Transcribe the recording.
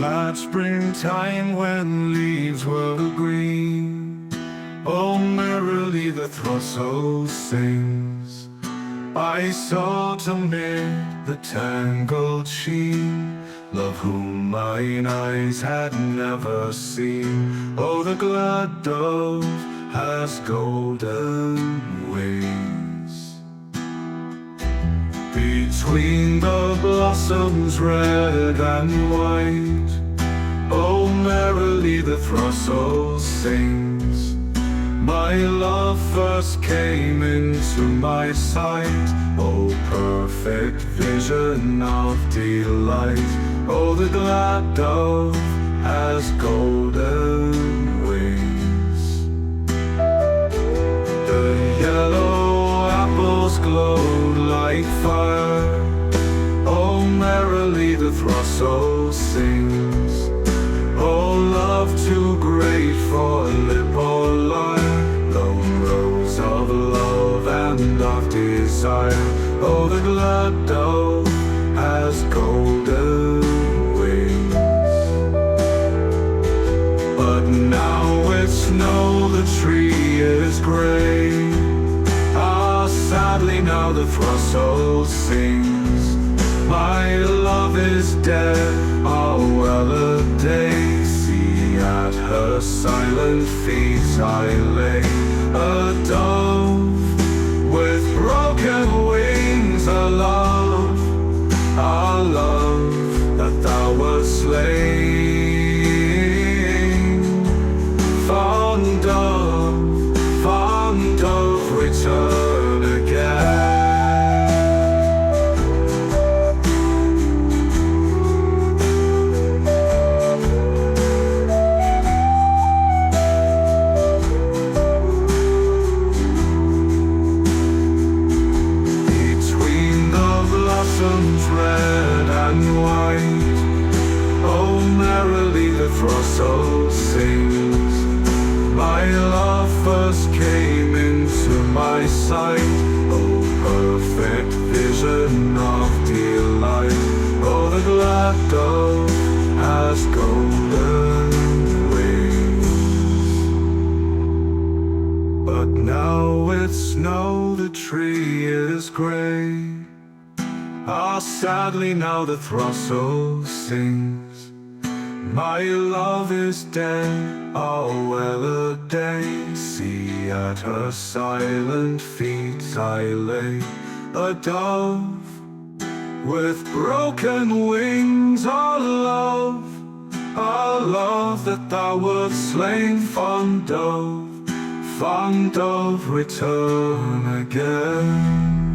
glad springtime when leaves were green. Oh, merrily the throstle sings by salt amid the tangled sheen. Love whom mine eyes had never seen. Oh, the glad dove has golden wings. Between the blossoms red and white, oh, merrily the throstle sings. My love first came into my sight. Oh, perfect vision of delight. Oh, the glad dove has golden wings. The yellow apples glowed like fire. Oh, merrily the throstle sings. Oh, love too great for lip or lyre, lone rose of love and of desire. Oh, the glad dove has golden wings. But now it's snow, the tree is gray. Ah, sadly now the throstle sings. My love is dead, oh, well a day. See, at her silent feet I lay, a dove with broken wings, a love that thou wast slain. Fond dove, return again. Red and white, oh, merrily the throstle sings. My love first came into my sight. Oh, perfect vision of delight. Oh, the glad dove has golden wings. But now it's snow, the tree is gray. Ah, sadly now the throstle sings. My love is dead, oh, well a day. See, at her silent feet I lay, a dove with broken wings. Oh, love that thou wert slain. Fond dove, return again.